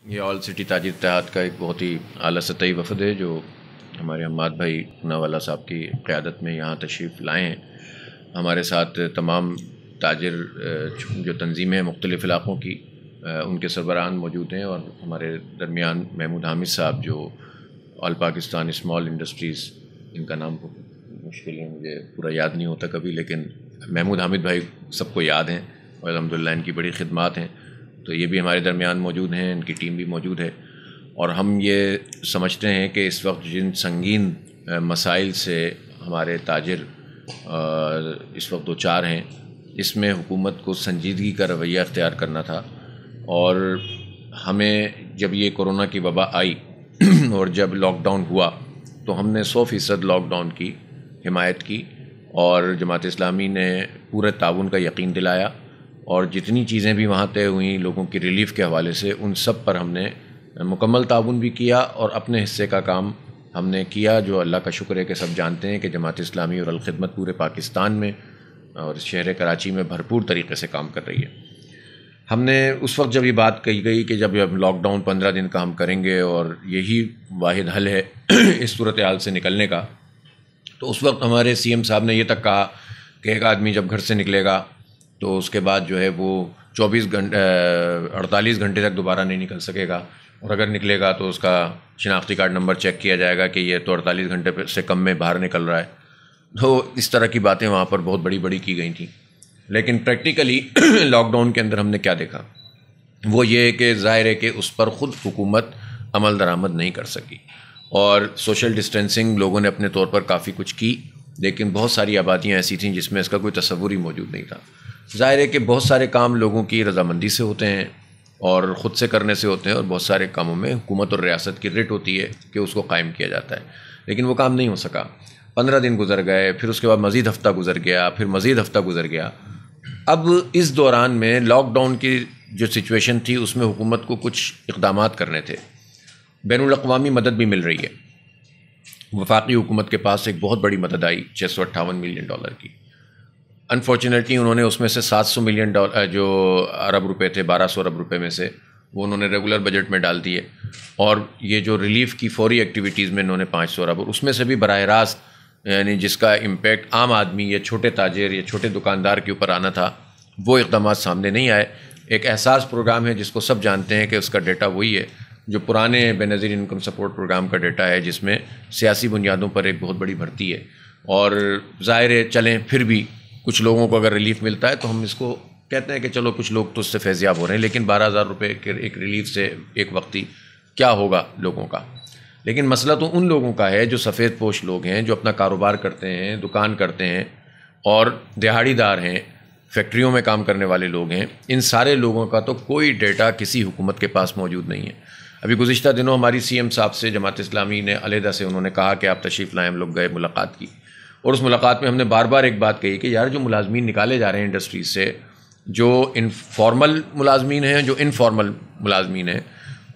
یہ آل سٹی تاجر اتحاد کا ایک بہت ہی اعلیٰ سطحی وفد ہے جو ہمارے حماد بھائی پوناوالا صاحب کی قیادت میں یہاں تشریف لائے ہیں۔ ہمارے ساتھ تمام تاجر جو تنظیمیں ہیں مختلف علاقوں کی ان کے سربراہان موجود ہیں، اور ہمارے درمیان محمود حامد صاحب جو آل پاکستان اسمال انڈسٹریز، ان کا نام مشکل ہے، مجھے پورا یاد نہیں ہوتا کبھی، لیکن محمود حامد بھائی سب کو یاد ہیں اور الحمدللہ ان کی بڑی خدمات ہیں، تو یہ بھی ہمارے درمیان موجود ہیں، ان کی ٹیم بھی موجود ہے۔ اور ہم یہ سمجھتے ہیں کہ اس وقت جن سنگین مسائل سے ہمارے تاجر اس وقت دوچار ہیں، اس میں حکومت کو سنجیدگی کا رویہ اختیار کرنا تھا، اور ہمیں جب یہ کورونا کی وبا آئی اور جب لاک ڈاؤن ہوا تو ہم نے 100% لاک ڈاؤن کی حمایت کی، اور جماعت اسلامی نے پورے تعاون کا یقین دلایا، اور جتنی چیزیں بھی وہاں طے ہوئیں لوگوں کی ریلیف کے حوالے سے ان سب پر ہم نے مکمل تعاون بھی کیا، اور اپنے حصے کا کام ہم نے کیا، جو اللہ کا شکر ہے کہ سب جانتے ہیں کہ جماعت اسلامی اور الخدمت پورے پاکستان میں اور شہر کراچی میں بھرپور طریقے سے کام کر رہی ہے۔ ہم نے اس وقت جب یہ بات کہی گئی کہ جب لاک ڈاؤن 15 دن کا ہم کریں گے اور یہی واحد حل ہے اس صورتحال سے نکلنے کا، تو اس وقت ہمارے سی ایم صاحب نے یہ تک کہا کہ ایک آدمی جب گھر سے نکلے گا تو اس کے بعد جو ہے وہ 48 گھنٹے تک دوبارہ نہیں نکل سکے گا، اور اگر نکلے گا تو اس کا شناختی کارڈ نمبر چیک کیا جائے گا کہ یہ تو 48 گھنٹے سے کم میں باہر نکل رہا ہے۔ تو اس طرح کی باتیں وہاں پر بہت بڑی بڑی کی گئی تھیں، لیکن پریکٹیکلی لاک ڈاؤن کے اندر ہم نے کیا دیکھا، وہ یہ کہ ظاہر ہے کہ اس پر خود حکومت عمل درآمد نہیں کر سکی، اور سوشل ڈسٹینسنگ لوگوں نے اپنے طور پر کافی کچھ کی، لیکن بہت ساری آبادیاں ایسی تھیں جس میں اس کا کوئی تصور ہی موجود نہیں تھا۔ ظاہر ہے کہ بہت سارے کام لوگوں کی رضامندی سے ہوتے ہیں اور خود سے کرنے سے ہوتے ہیں، اور بہت سارے کاموں میں حکومت اور ریاست کی رٹ ہوتی ہے کہ اس کو قائم کیا جاتا ہے، لیکن وہ کام نہیں ہو سکا۔ 15 دن گزر گئے، پھر اس کے بعد مزید ہفتہ گزر گیا، پھر مزید ہفتہ گزر گیا۔ اب اس دوران میں لاک ڈاؤن کی جو سچویشن تھی اس میں حکومت کو کچھ اقدامات کرنے تھے۔ بین الاقوامی مدد بھی مل رہی ہے، وفاقی حکومت کے پاس ایک بہت بڑی مدد آئی $658 ملین کی۔ انفارچونیٹلی انہوں نے اس میں سے $700 ملین جو عرب روپے تھے، 1200 ارب روپے میں سے وہ انہوں نے ریگولر بجٹ میں ڈال دیے، اور یہ جو ریلیف کی فوری ایکٹیویٹیز میں انہوں نے 500 ارب، اور اس میں سے بھی براہ راست یعنی جس کا امپیکٹ عام آدمی یا چھوٹے تاجر یا چھوٹے دکاندار کے اوپر آنا تھا، وہ اقدامات سامنے نہیں آئے۔ ایک احساس پروگرام ہے جس کو سب جانتے ہیں کہ اس کا ڈیٹا وہی ہے جو پرانے بے نظیر انکم سپورٹ پروگرام کا ڈیٹا ہے، جس میں سیاسی بنیادوں پر ایک بہت بڑی بھرتی ہے، اور ظاہر ہے چلیں پھر بھی کچھ لوگوں کو اگر ریلیف ملتا ہے تو ہم اس کو کہتے ہیں کہ چلو کچھ لوگ تو اس سے فیضیاب ہو رہے ہیں، لیکن 12,000 روپے کے ایک ریلیف سے ایک وقتی کیا ہوگا لوگوں کا۔ لیکن مسئلہ تو ان لوگوں کا ہے جو سفید پوش لوگ ہیں، جو اپنا کاروبار کرتے ہیں، دکان کرتے ہیں اور دہاڑی دار ہیں، فیکٹریوں میں کام کرنے والے لوگ ہیں۔ ان سارے لوگوں کا تو کوئی ڈیٹا کسی حکومت کے پاس موجود نہیں ہے۔ ابھی گزشتہ دنوں ہماری سی ایم صاحب سے جماعت اسلامی نے علیحدہ سے انہوں نے کہا کہ آپ تشریف لائیں، ہم لوگ گئے ملاقات کی، اور اس ملاقات میں ہم نے بار بار ایک بات کہی کہ یار جو ملازمین نکالے جا رہے ہیں انڈسٹریز سے، جو انفارمل ملازمین ہیں، جو انفارمل ملازمین ہیں،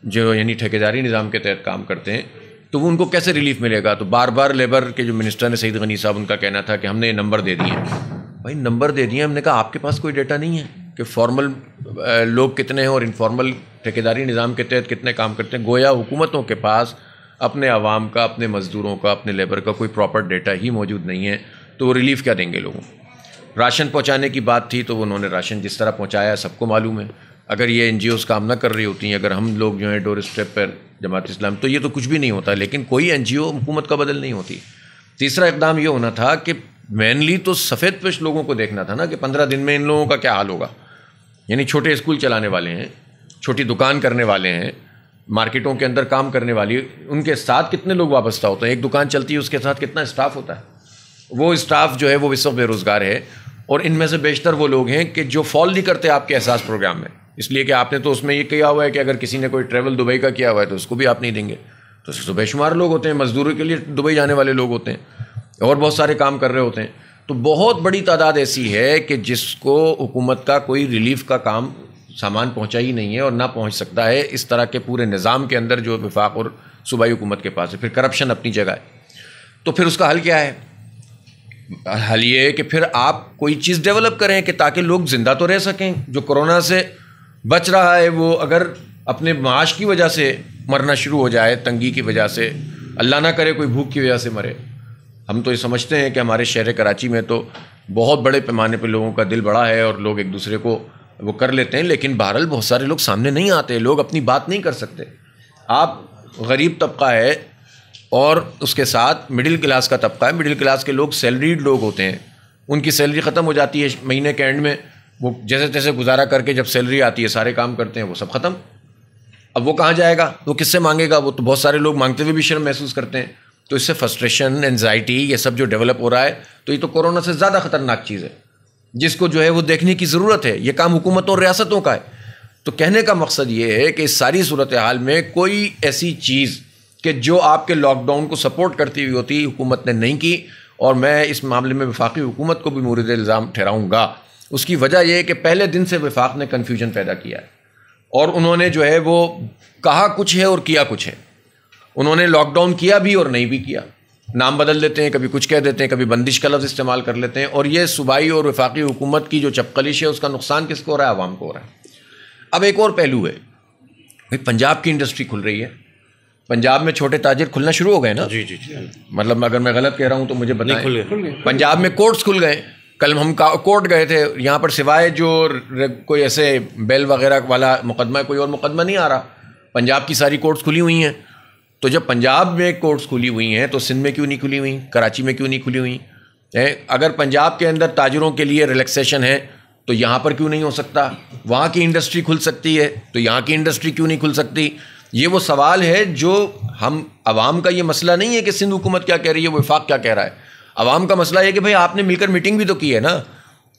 جو یعنی ٹھیکیداری نظام کے تحت کام کرتے ہیں، تو وہ ان کو کیسے ریلیف ملے گا؟ تو بار بار لیبر کے جو منسٹر نے سعید غنی صاحب، ان کا کہنا تھا کہ ہم نے یہ نمبر دے دیے ہیں۔ بھائی نمبر دے دیے، ہم نے کہا آپ کے پاس کوئی ڈیٹا نہیں ہے کہ فارمل لوگ کتنے ہیں اور انفارمل ٹھیکیداری نظام کے تحت کتنے کام کرتے ہیں؟ گویا حکومتوں کے پاس اپنے عوام کا، اپنے مزدوروں کا، اپنے لیبر کا کوئی پراپر ڈیٹا ہی موجود نہیں ہے، تو وہ ریلیف کیا دیں گے لوگوں کو؟ راشن پہنچانے کی بات تھی تو انہوں نے راشن جس طرح پہنچایا سب کو معلوم ہے۔ اگر یہ این جی اوز کام نہ کر رہی ہوتی ہیں، اگر ہم لوگ جو ہیں ڈور اسٹیپ پر جماعت اسلام، تو یہ تو کچھ بھی نہیں ہوتا، لیکن کوئی این جی او حکومت کا بدل نہیں ہوتی۔ تیسرا اقدام یہ ہونا تھا کہ مینلی تو سفید پوش لوگوں کو دیکھنا تھا نا کہ 15 دن میں ان لوگوں کا کیا حال ہوگا، یعنی چھوٹے اسکول چلانے والے ہیں، چھوٹی دکان کرنے والے ہیں، مارکیٹوں کے اندر کام کرنے والی، ان کے ساتھ کتنے لوگ وابستہ ہوتے ہیں؟ ایک دکان چلتی ہے اس کے ساتھ کتنا اسٹاف ہوتا ہے؟ وہ اسٹاف جو ہے وہ اس وقت بے روزگار ہے، اور ان میں سے بیشتر وہ لوگ ہیں کہ جو فال نہیں کرتے آپ کے احساس پروگرام میں، اس لیے کہ آپ نے تو اس میں یہ کیا ہوا ہے کہ اگر کسی نے کوئی ٹریول دبئی کا کیا ہوا ہے تو اس کو بھی آپ نہیں دیں گے، تو اس سے بے شمار لوگ ہوتے ہیں، مزدوری کے لیے دبئی جانے والے لوگ ہوتے ہیں اور بہت سارے کام کر رہے ہوتے ہیں۔ تو بہت بڑی تعداد ایسی ہے کہ جس کو حکومت کا کوئی ریلیف کا کام سامان پہنچا ہی نہیں ہے اور نہ پہنچ سکتا ہے، اس طرح کے پورے نظام کے اندر جو وفاق اور صوبائی حکومت کے پاس ہے۔ پھر کرپشن اپنی جگہ ہے، تو پھر اس کا حل کیا ہے؟ حل یہ ہے کہ پھر آپ کوئی چیز ڈیولپ کریں کہ تاکہ لوگ زندہ تو رہ سکیں۔ جو کورونا سے بچ رہا ہے وہ اگر اپنے معاش کی وجہ سے مرنا شروع ہو جائے, تنگی کی وجہ سے, اللہ نہ کرے کوئی بھوک کی وجہ سے مرے. ہم تو یہ سمجھتے ہیں کہ ہمارے شہر کراچی میں تو بہت بڑے پیمانے پہ لوگوں کا دل بڑا ہے اور لوگ ایک دوسرے کو وہ کر لیتے ہیں, لیکن بہرحال بہت سارے لوگ سامنے نہیں آتے, لوگ اپنی بات نہیں کر سکتے. آپ غریب طبقہ ہے اور اس کے ساتھ مڈل کلاس کا طبقہ ہے. مڈل کلاس کے لوگ سیلریڈ لوگ ہوتے ہیں, ان کی سیلری ختم ہو جاتی ہے مہینے کے اینڈ میں, وہ جیسے تیسے گزارا کر کے جب سیلری آتی ہے سارے کام کرتے ہیں, وہ سب ختم. اب وہ کہاں جائے گا, وہ کس سے مانگے گا؟ وہ تو بہت سارے لوگ مانگتے ہوئے بھی شرم محسوس کرتے ہیں. تو اس سے فرسٹریشن, انزائٹی, یہ سب جو ڈیولپ ہو رہا ہے, تو یہ تو کورونا سے زیادہ خطرناک چیز ہے جس کو جو ہے وہ دیکھنے کی ضرورت ہے. یہ کام حکومتوں اور ریاستوں کا ہے. تو کہنے کا مقصد یہ ہے کہ اس ساری صورتحال میں کوئی ایسی چیز کہ جو آپ کے لاک ڈاؤن کو سپورٹ کرتی ہوئی ہوتی حکومت نے نہیں کی, اور میں اس معاملے میں وفاقی حکومت کو بھی مورد الزام ٹھہراؤں گا. اس کی وجہ یہ ہے کہ پہلے دن سے وفاق نے کنفیوژن پیدا کیا ہے, اور انہوں نے جو ہے وہ کہا کچھ ہے اور کیا کچھ ہے. انہوں نے لاک ڈاؤن کیا بھی اور نہیں بھی کیا, نام بدل دیتے ہیں, کبھی کچھ کہہ دیتے ہیں, کبھی بندش کا لفظ استعمال کر لیتے ہیں, اور یہ صوبائی اور وفاقی حکومت کی جو چپقلش ہے اس کا نقصان کس کو ہو رہا ہے؟ عوام کو ہو رہا ہے. اب ایک اور پہلو ہے, پنجاب کی انڈسٹری کھل رہی ہے. پنجاب میں چھوٹے تاجر کھلنا شروع ہو گئے نا. جی. مطلب اگر میں غلط کہہ رہا ہوں تو مجھے بتائیں. پنجاب میں کورٹس کھل گئے. کل ہم کورٹ گئے تھے, یہاں پر سوائے جو کوئی ایسے بیل وغیرہ والا مقدمہ ہے, کوئی اور مقدمہ نہیں آ رہا. پنجاب کی ساری کورٹس کھلی ہوئی ہیں. تو جب پنجاب میں کورٹس کھلی ہوئی ہیں تو سندھ میں کیوں نہیں کھلی ہوئی, کراچی میں کیوں نہیں کھلی ہوئی؟ اگر پنجاب کے اندر تاجروں کے لیے ریلیکسیشن ہے تو یہاں پر کیوں نہیں ہو سکتا؟ وہاں کی انڈسٹری کھل سکتی ہے تو یہاں کی انڈسٹری کیوں نہیں کھل سکتی؟ یہ وہ سوال ہے جو ہم عوام کا یہ مسئلہ نہیں ہے کہ سندھ حکومت کیا کہہ رہی ہے, وفاق کیا کہہ رہا ہے. عوام کا مسئلہ یہ کہ بھائی آپ نے مل کر میٹنگ بھی تو کی ہے نا,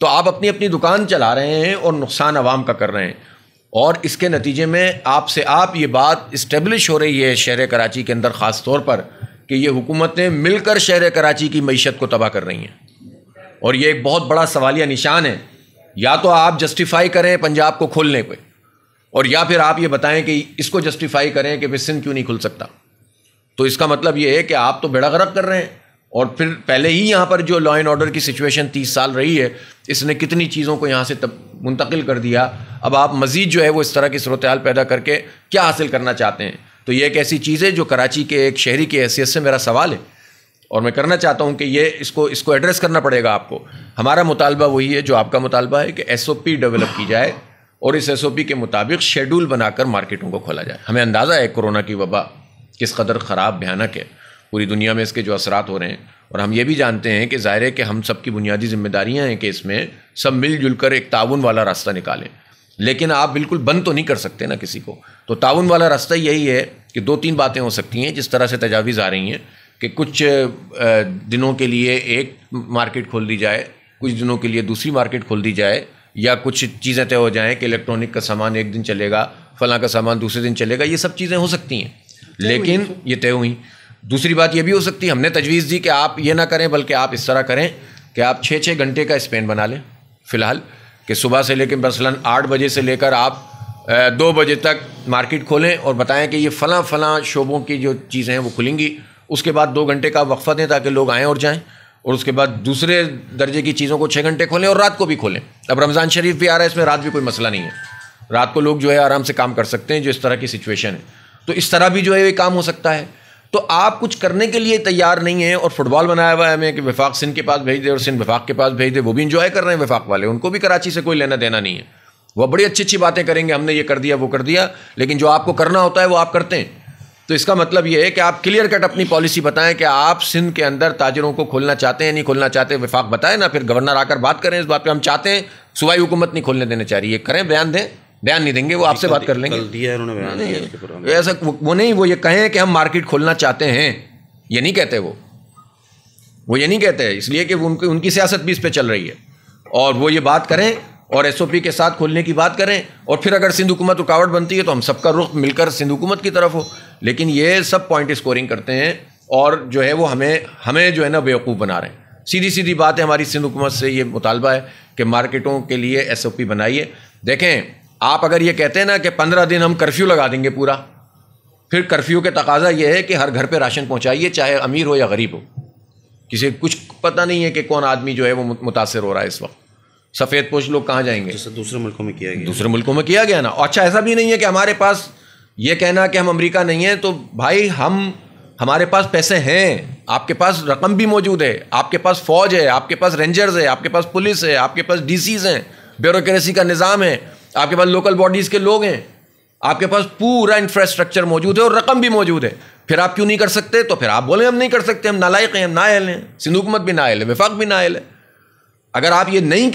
تو آپ اپنی اپنی دکان چلا رہے ہیں اور نقصان عوام کا کر رہے ہیں, اور اس کے نتیجے میں آپ یہ بات اسٹیبلش ہو رہی ہے شہر کراچی کے اندر خاص طور پر کہ یہ حکومتیں مل کر شہر کراچی کی معیشت کو تباہ کر رہی ہیں. اور یہ ایک بہت بڑا سوالیہ نشان ہے. یا تو آپ جسٹیفائی کریں پنجاب کو کھولنے پہ, اور یا پھر آپ یہ بتائیں کہ اس کو جسٹیفائی کریں کہ سندھ کیوں نہیں کھل سکتا. تو اس کا مطلب یہ ہے کہ آپ تو بیڑا غرق کر رہے ہیں, اور پھر پہلے ہی یہاں پر جو لا اینڈ آرڈر کی سچویشن 30 سال رہی ہے, اس نے کتنی چیزوں کو یہاں سے منتقل کر دیا. اب آپ مزید جو ہے وہ اس طرح کی صورتحال پیدا کر کے کیا حاصل کرنا چاہتے ہیں؟ تو یہ ایک ایسی چیز ہے جو کراچی کے ایک شہری کی حیثیت سے میرا سوال ہے, اور میں کرنا چاہتا ہوں کہ یہ اس کو ایڈریس کرنا پڑے گا آپ کو. ہمارا مطالبہ وہی ہے جو آپ کا مطالبہ ہے کہ ایس او پی ڈیولپ کی جائے, اور اس ایس او پی کے مطابق شیڈول بنا کر مارکیٹوں کو کھولا جائے. ہمیں اندازہ ہے کورونا کی وبا کس قدر خراب بھیانک ہے, پوری دنیا میں اس کے جو اثرات ہو رہے ہیں, اور ہم یہ بھی جانتے ہیں کہ ظاہر ہے کہ ہم سب کی بنیادی ذمہ داریاں ہیں کہ اس میں سب مل جل کر ایک تعاون والا راستہ نکالیں. لیکن آپ بالکل بند تو نہیں کر سکتے نا کسی کو. تو تعاون والا راستہ یہی ہے کہ 2-3 باتیں ہو سکتی ہیں. جس طرح سے تجاویز آ رہی ہیں کہ کچھ دنوں کے لیے ایک مارکیٹ کھول دی جائے, کچھ دنوں کے لیے دوسری مارکیٹ کھول دی جائے, یا کچھ چیزیں طے ہو جائیں کہ الیکٹرانک کا سامان ایک دن چلے گا, فلاں کا سامان دوسرے دن چلے گا. یہ سب چیزیں ہو سکتی ہیں, لیکن یہ طے ہوئیں. دوسری بات یہ بھی ہو سکتی ہے, ہم نے تجویز دی کہ آپ یہ نہ کریں بلکہ آپ اس طرح کریں کہ آپ 6-6 گھنٹے کا اسپین بنا لیں فی الحال, کہ صبح سے لے کے مثلاً 8 بجے سے لے کر آپ 2 بجے تک مارکیٹ کھولیں اور بتائیں کہ یہ فلاں شعبوں کی جو چیزیں ہیں وہ کھلیں گی. اس کے بعد 2 گھنٹے کا وقفہ دیں تاکہ لوگ آئیں اور جائیں, اور اس کے بعد دوسرے درجے کی چیزوں کو 6 گھنٹے کھولیں اور رات کو بھی کھولیں. اب رمضان شریف بھی آ رہا ہے, اس میں رات بھی کوئی مسئلہ نہیں ہے, رات کو لوگ جو ہے آرام سے کام کر سکتے ہیں جو اس طرح کی سچویشن ہے. تو اس طرح بھی جو ہے یہ کام ہو سکتا ہے. تو آپ کچھ کرنے کے لیے تیار نہیں ہیں, اور فٹ بال بنایا ہوا ہے ہمیں کہ وفاق سندھ کے پاس بھیج دے اور سندھ وفاق کے پاس بھیج دے. وہ بھی انجوائے کر رہے ہیں وفاق والے, ان کو بھی کراچی سے کوئی لینا دینا نہیں ہے. وہ بڑی اچھی باتیں کریں گے, ہم نے یہ کر دیا وہ کر دیا, لیکن جو آپ کو کرنا ہوتا ہے وہ آپ کرتے ہیں. تو اس کا مطلب یہ ہے کہ آپ کلیئر کٹ اپنی پالیسی بتائیں کہ آپ سندھ کے اندر تاجروں کو کھولنا چاہتے ہیں نہیں کھولنا چاہتے. وفاق بتائیں نا, پھر گورنر آ کر بات کریں اس بات پہ. ہم چاہتے ہیں صوبائی حکومت نہیں کھولنے دینا چاہ رہی ہے, کریں بیان دیں. بیان نہیں دیں گے, وہ آپ سے بات کر لیں گے. ایسا وہ نہیں, وہ یہ کہیں کہ ہم مارکیٹ کھولنا چاہتے ہیں, یہ نہیں کہتے. وہ یہ نہیں کہتے, اس لیے کہ ان کی سیاست بھی اس پہ چل رہی ہے, اور وہ یہ بات کریں اور ایس او پی کے ساتھ کھولنے کی بات کریں. اور پھر اگر سندھ حکومت رکاوٹ بنتی ہے تو ہم سب کا رخ مل کر سندھ حکومت کی طرف ہو. لیکن یہ سب پوائنٹ اسکورنگ کرتے ہیں, اور جو ہے وہ ہمیں جو ہے نا بیوقوف بنا رہے ہیں. سیدھی بات ہے, ہماری سندھ حکومت سے یہ مطالبہ ہے کہ مارکیٹوں کے لیے ایس او پی بنائیے. دیکھیں, آپ اگر یہ کہتے ہیں نا کہ 15 دن ہم کرفیو لگا دیں گے پورا, پھر کرفیو کے تقاضا یہ ہے کہ ہر گھر پہ راشن پہنچائیے, چاہے امیر ہو یا غریب ہو. کسی کچھ پتہ نہیں ہے کہ کون آدمی جو ہے وہ متاثر ہو رہا ہے اس وقت. سفید پوش لوگ کہاں جائیں گے؟ دوسرے ملکوں میں کیا گیا, دوسرے ملکوں میں کیا گیا نا. اچھا, ایسا بھی نہیں ہے کہ ہمارے پاس یہ کہنا کہ ہم امریکہ نہیں ہیں، تو بھائی ہمارے پاس پیسے ہیں، آپ کے پاس رقم بھی موجود ہے، آپ کے پاس فوج ہے، آپ کے پاس رینجرز ہے، آپ کے پاس پولیس ہے، آپ کے پاس ڈی سیز ہیں، بیوروکریسی کا نظام ہے، آپ کے پاس لوکل باڈیز کے لوگ ہیں، آپ کے پاس پورا انفراسٹرکچر موجود ہے اور رقم بھی موجود ہے. پھر آپ کیوں نہیں کر سکتے؟ تو پھر آپ بولیں ہم نہیں کر سکتے، ہم نالائق ہیں، ہم نااہل ہیں. سندھ حکومت بھی نااہل ہے، وفاق بھی نااہل ہے. اگر آپ یہ نہیں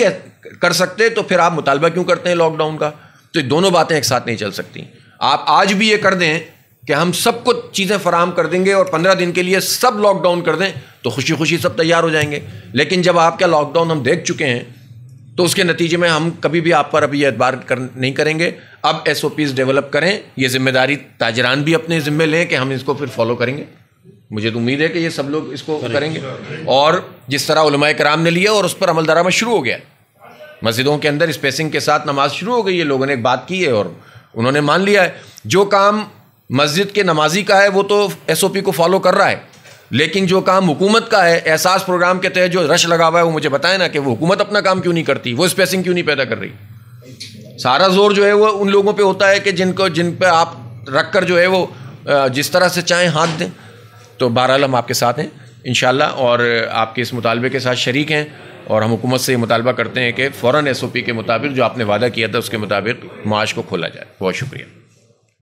کر سکتے تو پھر آپ مطالبہ کیوں کرتے ہیں لاک ڈاؤن کا؟ تو یہ دونوں باتیں ایک ساتھ نہیں چل سکتی. آپ آج بھی یہ کر دیں کہ ہم سب کو چیزیں فراہم کر دیں گے اور 15 دن کے لیے سب لاک ڈاؤن کر دیں تو خوشی خوشی سب تیار ہو جائیں گے. لیکن جب آپ کا لاک ڈاؤن ہم دیکھ چکے ہیں تو اس کے نتیجے میں ہم کبھی بھی آپ پر ابھی یہ اعتبار نہیں کریں گے. اب ایس او پیز ڈیولپ کریں، یہ ذمہ داری تاجران بھی اپنے ذمہ لیں کہ ہم اس کو پھر فالو کریں گے. مجھے تو امید ہے کہ یہ سب لوگ اس کو کریں گے، اور جس طرح علماء کرام نے لیا اور اس پر عمل درآمد شروع ہو گیا. مسجدوں کے اندر اسپیسنگ کے ساتھ نماز شروع ہو گئی ہے، لوگوں نے ایک بات کی ہے اور انہوں نے مان لیا ہے. جو کام مسجد کے نمازی کا ہے وہ تو ایس او پی کو فالو کر رہا ہے، لیکن جو کام حکومت کا ہے، احساس پروگرام کے تحت جو رش لگا ہوا ہے، وہ مجھے بتائیں نا کہ وہ حکومت اپنا کام کیوں نہیں کرتی، وہ اسپیسنگ کیوں نہیں پیدا کر رہی. سارا زور جو ہے وہ ان لوگوں پہ ہوتا ہے کہ جن پہ آپ رکھ کر جو ہے وہ جس طرح سے چاہیں ہاتھ دیں. تو بہرحال ہم آپ کے ساتھ ہیں انشاءاللہ، اور آپ کے اس مطالبے کے ساتھ شریک ہیں، اور ہم حکومت سے یہ مطالبہ کرتے ہیں کہ فوراً ایس او پی کے مطابق جو آپ نے وعدہ کیا تھا اس کے مطابق معاش کو کھولا جائے. بہت شکریہ.